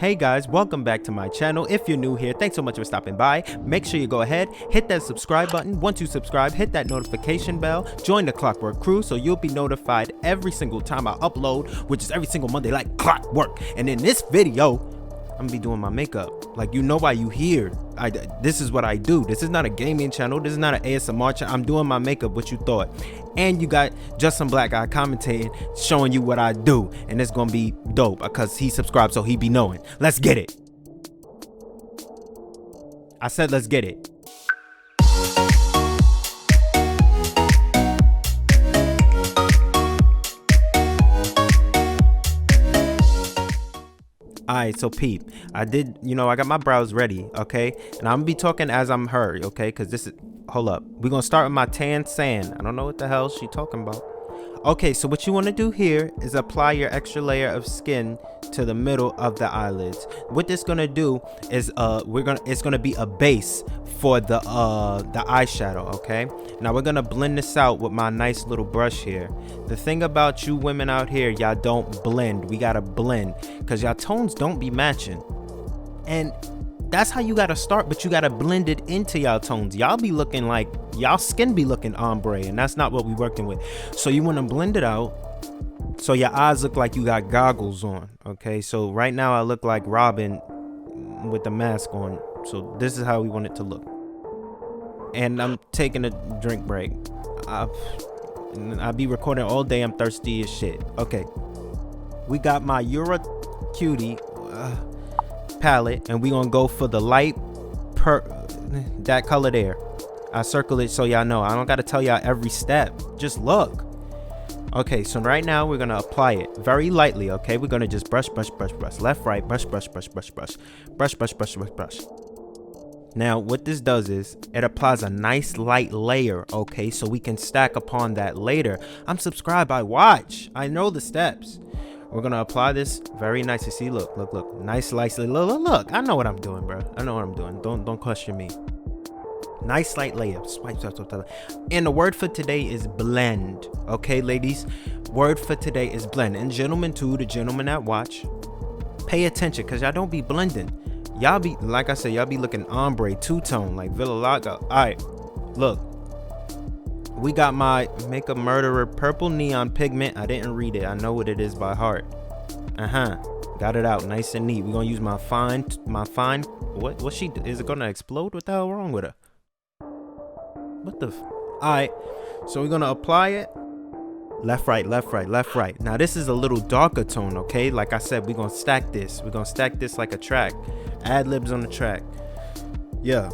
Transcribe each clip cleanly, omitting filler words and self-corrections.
Hey guys, welcome back to my channel. If you're new here, thanks so much for stopping by. Make sure you go ahead, hit that subscribe button. Once you subscribe, hit that notification bell, join the Clockwork crew so you'll be notified every single time I upload, which is every single Monday like clockwork. And in this video, I'm gonna be doing my makeup. Like, you know why you here. This is what I do. This is not a gaming channel. This is not an ASMR channel. I'm doing my makeup. What you thought? And you got just some black guy commentating, showing you what I do. And it's gonna be dope because he subscribed, so he be knowing. Let's get it. I said let's get it. Alright, so peep, I got my brows ready, okay, and I'm gonna be talking as I'm her, okay, because this is, hold up, we're gonna start with my tan sand. I don't know what the hell she talking about. Okay, so what you want to do here is apply your extra layer of skin to the middle of the eyelids. What this gonna do is it's gonna be a base for the eyeshadow. Okay, now we're gonna blend this out with my nice little brush here. The thing about you women out here, y'all don't blend. We gotta blend because y'all tones don't be matching, and that's how you gotta start, but you gotta blend it into y'all tones. Y'all be looking like, y'all skin be looking ombre, and that's not what we working with. So you wanna blend it out so your eyes look like you got goggles on. Okay, so right now I look like Robin with the mask on. So this is how we want it to look. And I'm taking a drink break. I'll be recording all day. I'm thirsty as shit. Okay, we got my Eura Cutie palette, and we gonna go for the light that color there. I circle it so y'all know. I don't gotta tell y'all every step, just look. Okay, so right now we're gonna apply it very lightly. Okay, we're gonna just brush, left, right, brush. Now what this does is it applies a nice light layer. Okay, so we can stack upon that later. I'm subscribed. I watch. I know the steps. We're gonna apply this very nicely. See, look, nice, lightly. Look. I know what I'm doing, bro. I know what I'm doing. Don't question me. Nice light layer. Swipe. And the word for today is blend. Okay, ladies, word for today is blend. And gentlemen too, the gentlemen that watch, pay attention, cause y'all don't be blending. Y'all be, like I said, y'all be looking ombre, two-tone, like Villa Laga. All right, look. We got my Makeup Murderer purple neon pigment. I didn't read it. I know what it is by heart. Got it out nice and neat. We're gonna use my fine. What she is it gonna explode? What the hell wrong with her? What the Alright, so we're gonna apply it. Left, right. Now this is a little darker tone, okay? Like I said, we're gonna stack this. We're gonna stack this like a track. Ad libs on the track. Yeah.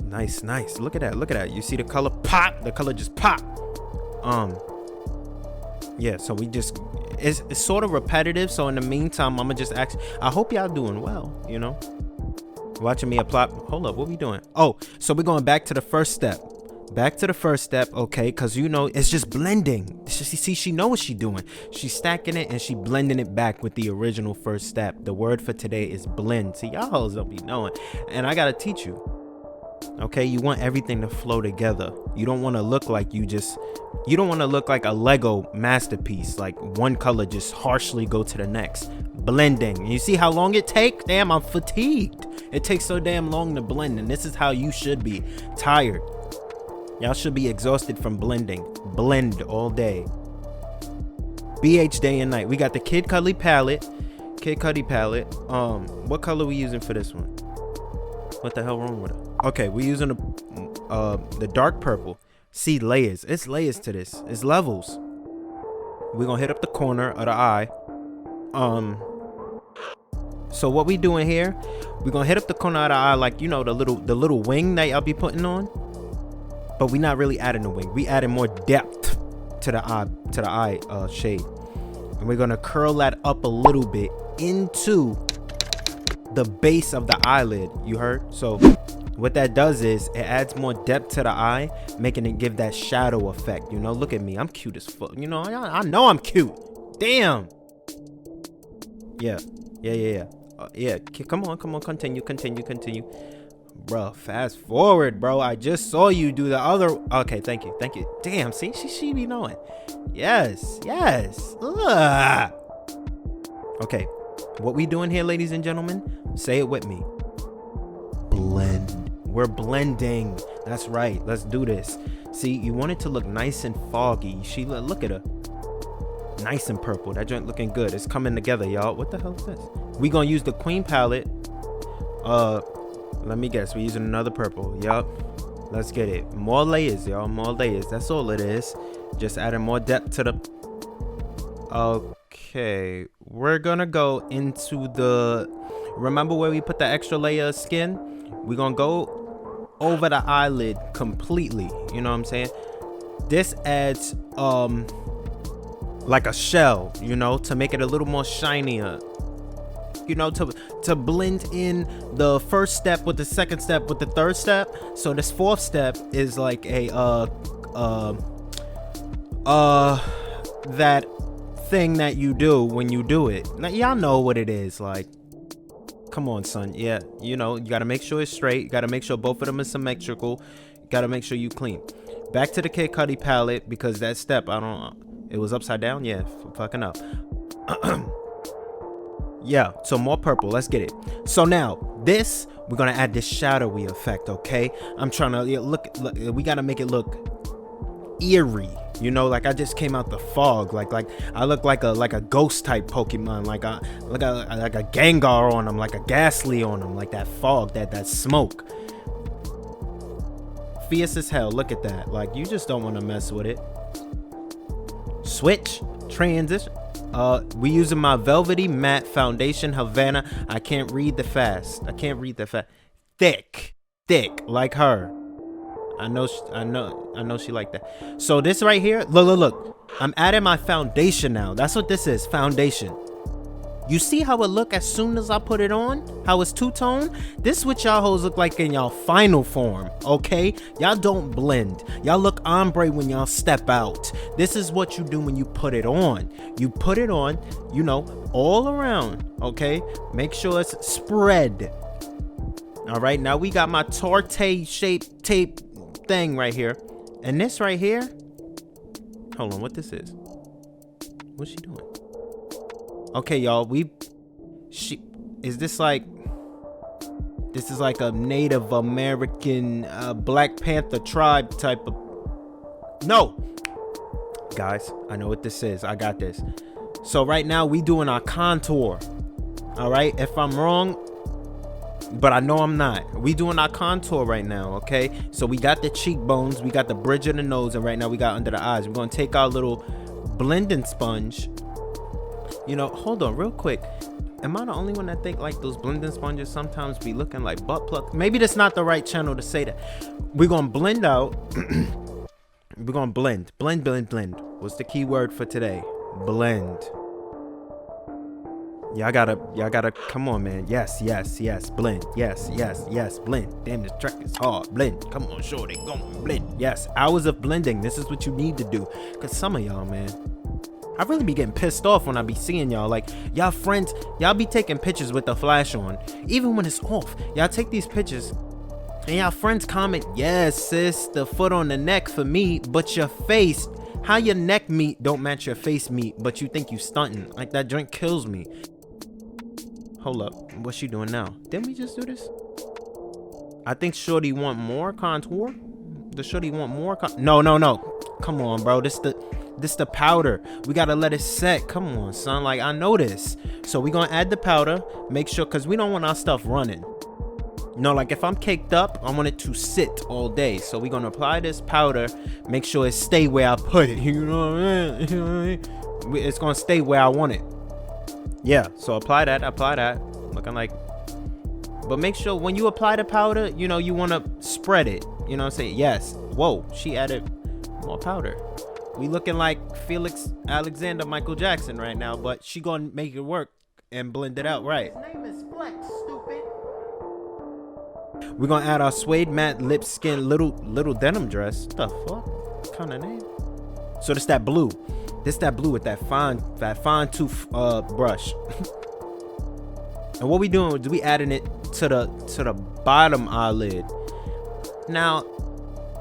Nice. Look at that. You see the color pop? The color just pop. Yeah, so we just, it's sort of repetitive. So in the meantime, I'm gonna just ask, I hope y'all doing well, you know, watching me apply. Hold up, what we doing? Oh, so we're going back to the first step. Okay, because you know it's just blending. See, she know what she doing. She's stacking it and she blending it back with the original first step. The word for today is blend. See, y'all hoes don't be knowing, and I gotta teach you. Okay, you want everything to flow together. You don't want to look like you don't want to look like a Lego masterpiece, like one color just harshly go to the next. Blending. You see how long it takes? Damn, I'm fatigued. It takes so damn long to blend, and this is how you should be. Tired. Y'all should be exhausted from blending. Blend all day. BH day and night. We got the Kid Cudi palette. What color we using for this one? What the hell wrong with it? Okay, we're using the dark purple. See, layers. It's layers to this. It's levels. We're gonna hit up the corner of the eye. So what we doing here? We're gonna hit up the corner of the eye, like, you know, the little wing that y'all be putting on. But we're not really adding the wing. We adding more depth to the eye shade. And we're gonna curl that up a little bit into the base of the eyelid. You heard? So what that does is it adds more depth to the eye, making it give that shadow effect. You know, look at me, I'm cute as fuck. You know, I know I'm cute. Damn. Yeah. Come on, continue. Bro, fast forward, bro. I just saw you do the other. Okay, thank you. Damn, see, she be knowing. Yes. Ugh. Okay, What we doing here, ladies and gentlemen? Say it with me. Blend. We're blending. That's right. Let's do this. See, you want it to look nice and foggy. Sheila, look at her. Nice and purple. That joint looking good. It's coming together, y'all. What the hell is this? We gonna use the Queen palette. Let me guess. We're using another purple. Yup. Let's get it. More layers, y'all. More layers. That's all it is. Just adding more depth to the... Okay. We're gonna go into the... Remember where we put the extra layer of skin? We're gonna go over the eyelid completely. You know what I'm saying? This adds, like a shell, you know, to make it a little more shinier. You know, to blend in the first step with the second step with the third step. So this fourth step is like a that thing that you do when you do it. Now y'all know what it is. Like, come on, son. Yeah, you know, you gotta make sure it's straight. You gotta make sure both of them is symmetrical. You gotta make sure you clean. Back to the Kid Cudi palette, because that step, it was upside down. Yeah, fucking up. Yeah, so more purple. Let's get it. So now this, we're gonna add this shadowy effect. Okay, I'm trying to look. We gotta make it look eerie. You know, like I just came out the fog. Like I look like a ghost type Pokemon. Like a Gengar on them, like a Ghastly on them, like that fog, that smoke. Fierce as hell. Look at that. Like, you just don't want to mess with it. Switch transition. We using my velvety matte foundation Havana. I can't read the fast. Thick like her. I know she like that. So this right here, look. I'm adding my foundation now. That's what this is, foundation. You see how it look as soon as I put it on? How it's two-tone? This is what y'all hoes look like in y'all final form, okay? Y'all don't blend. Y'all look ombre when y'all step out. This is what you do when you put it on. You put it on, you know, all around, okay? Make sure it's spread. All right, now we got my torte shaped tape thing right here. And this right here, hold on, what this is? What's she doing? Okay, y'all, is this like a Native American Black Panther tribe type of... No, guys, I know what this is. I got this. So right now we doing our contour. All right, if I'm wrong, but I know I'm not. We doing our contour right now, okay? So we got the cheekbones, we got the bridge of the nose, and right now we got under the eyes. We're gonna take our little blending sponge. You know, hold on real quick. Am I the only one that think like those blending sponges sometimes be looking like butt plug? Maybe that's not the right channel to say that. We're gonna blend out. We're gonna blend. Blend. What's the key word for today? Blend. Y'all gotta come on, man. Yes, blend. Yes, blend. Damn, this track is hard. Blend. Come on, sure, they gonna blend. Yes, hours of blending. This is what you need to do. Cause some of y'all, man, I really be getting pissed off when I be seeing y'all. Like, y'all friends, y'all be taking pictures with the flash on. Even when it's off, y'all take these pictures and y'all friends comment, yes, sis, the foot on the neck for me, but your face, how your neck meat don't match your face meat, but you think you stunting. Like, that drink kills me. Hold up, what's she doing now? Didn't we just do this? I think shorty want more contour. Does shorty want more No. Come on, bro. This the powder. We gotta let it set. Come on, son. Like, I know this. So we gonna add the powder. Make sure, because we don't want our stuff running. You know, like if I'm caked up, I want it to sit all day. So we gonna apply this powder. Make sure it stay where I put it. You know what I mean? It's gonna stay where I want it. Yeah, so apply that. Looking like... But make sure when you apply the powder, you know, you want to spread it. You know what I'm saying? Yes. Whoa, she added more powder. We looking like Felix Alexander Michael Jackson right now, but she gonna make it work and blend it out right. His name is Flex, stupid. We're gonna add our suede matte lip skin little denim dress. What the fuck? What kind of name? So this that blue. This that blue with that fine tooth brush. And what we doing is we adding it to the bottom eyelid. Now,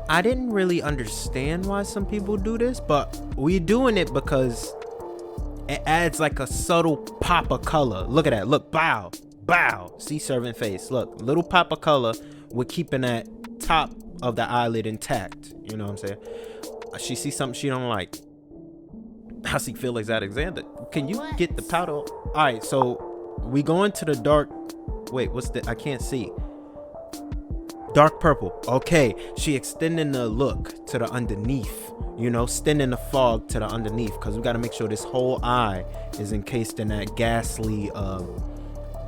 I didn't really understand why some people do this, but we doing it because it adds like a subtle pop of color. Look at that. Look, bow, bow. See, serving face. Look, little pop of color with keeping that top of the eyelid intact. You know what I'm saying? She sees something she don't like. I see Felix Alexander. Can you get the powder? All right, so we go into the dark. Wait, what's the? I can't see. Dark purple. Okay, she extending the look to the underneath. You know, extending the fog to the underneath, because we got to make sure this whole eye is encased in that ghastly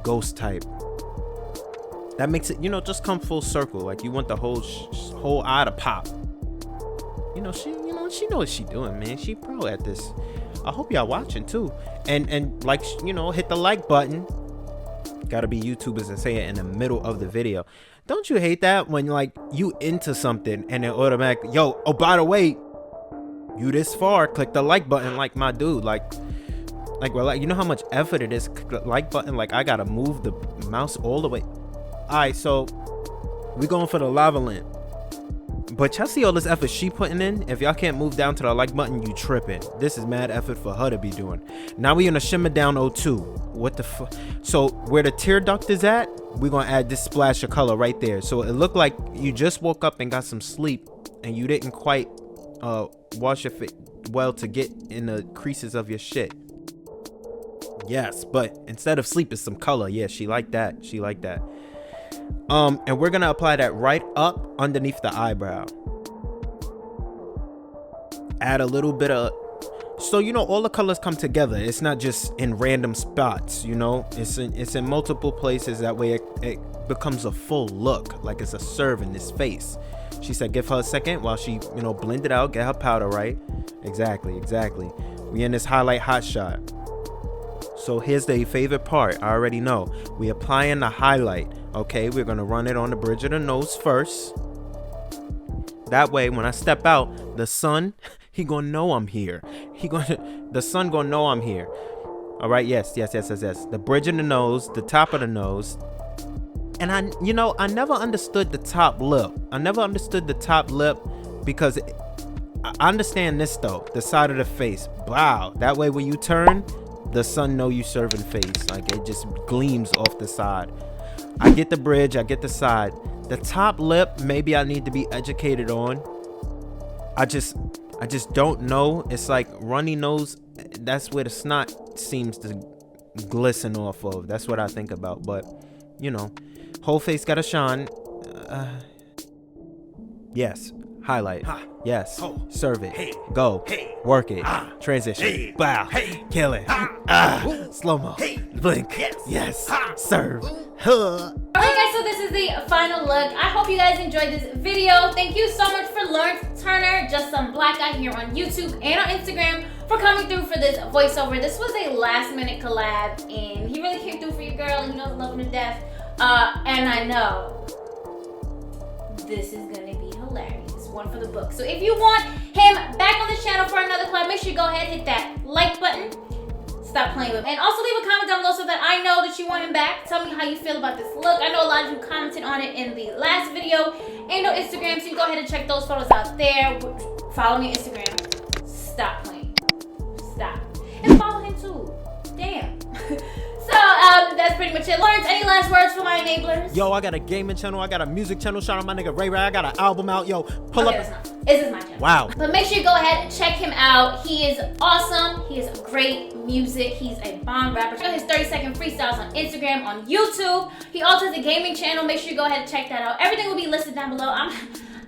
ghost type. That makes it, you know, just come full circle. Like you want the whole eye to pop. You know, she knows what she doing, man. She pro at this. I hope y'all watching too. And like, you know, hit the like button. Gotta be YouTubers and say it in the middle of the video. Don't you hate that when like you into something and then automatically, yo, oh, by the way, you this far, click the like button, like my dude. Like, you know how much effort it is. Click the like button. Like I gotta move the mouse all the way. All right, so we going for the lava lamp. But y'all see all this effort she putting in? If y'all can't move down to the like button, you tripping. This is mad effort for her to be doing. Now we gonna shimmer down 02. What the fuck? So where the tear duct is at, we're gonna add this splash of color right there. So it looked like you just woke up and got some sleep and you didn't quite wash your face well to get in the creases of your shit. Yes, but instead of sleep, it's some color. Yeah, she like that. She like that. And we're gonna apply that right up underneath the eyebrow. Add a little bit of, so you know, all the colors come together. It's not just in random spots, you know. It's in multiple places. That way it becomes a full look, like it's a serve in this face. She said give her a second while she, you know, blend it out, get her powder right. Exactly. We in this highlight hot shot. So here's the favorite part. I already know. We applying the highlight. Okay, we're gonna run it on the bridge of the nose first. That way, when I step out, the sun, he gonna know I'm here. The sun gonna know I'm here. All right, yes. The bridge of the nose, the top of the nose. And I never understood the top lip. Because I understand this though, the side of the face. Wow, that way when you turn, the sun know you serving face. Like it just gleams off the side. I get the bridge, I get the side. The top lip, maybe I need to be educated on. I just don't know. It's like runny nose. That's where the snot seems to glisten off of. That's what I think about. But, you know, whole face gotta shine. Yes. Highlight. Yes. Serve it. Hey. Go. Hey. Work it. Transition. Hey. Bow. Hey. Kill it. Slow-mo. Hey. Blink. Yes. Serve. Alright guys, so this is the final look. I hope you guys enjoyed this video. Thank you so much for Lawrence Turner, Just Some Black Guy here on YouTube and on Instagram for coming through for this voiceover. This was a last minute collab and he really came through for your girl and he knows I love him to death. And I know this is gonna be hilarious. One for the book. So if you want him back on this channel for another collab, make sure you go ahead, hit that like button. Stop playing with me. And also leave a comment down below so that I know that you want him back. Tell me how you feel about this look. I know a lot of you commented on it in the last video and on Instagram, so you can go ahead and check those photos out there. Follow me on Instagram. Stop playing. Stop. And follow him too. Damn. So that's pretty much it. Lawrence, any last words for my enablers? Yo, I got a gaming channel, I got a music channel. Shout out my nigga Ray. I got an album out. Yo, pull up. This is my channel. Wow. But make sure you go ahead and check him out. He is awesome. He has great music. He's a bomb rapper. Check out his 30-second freestyles on Instagram, on YouTube. He also has a gaming channel. Make sure you go ahead and check that out. Everything will be listed down below.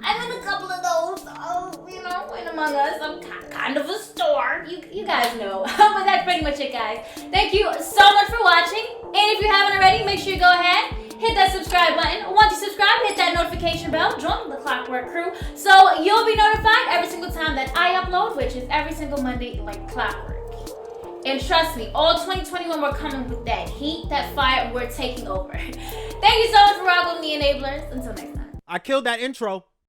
I'm in a couple of those, you know, in Among Us. I'm kind of a star. You guys know. But that's pretty much it, guys. Thank you so much for watching. And if you haven't already, make sure you go ahead, hit that subscribe button. Once you subscribe, hit that notification bell. Join the Clockwork crew so you'll be notified every single time that I upload, which is every single Monday like clockwork. And trust me, all 2021, we're coming with that heat, that fire, and we're taking over. Thank you so much for rocking with me, enablers. Until next time. I killed that intro.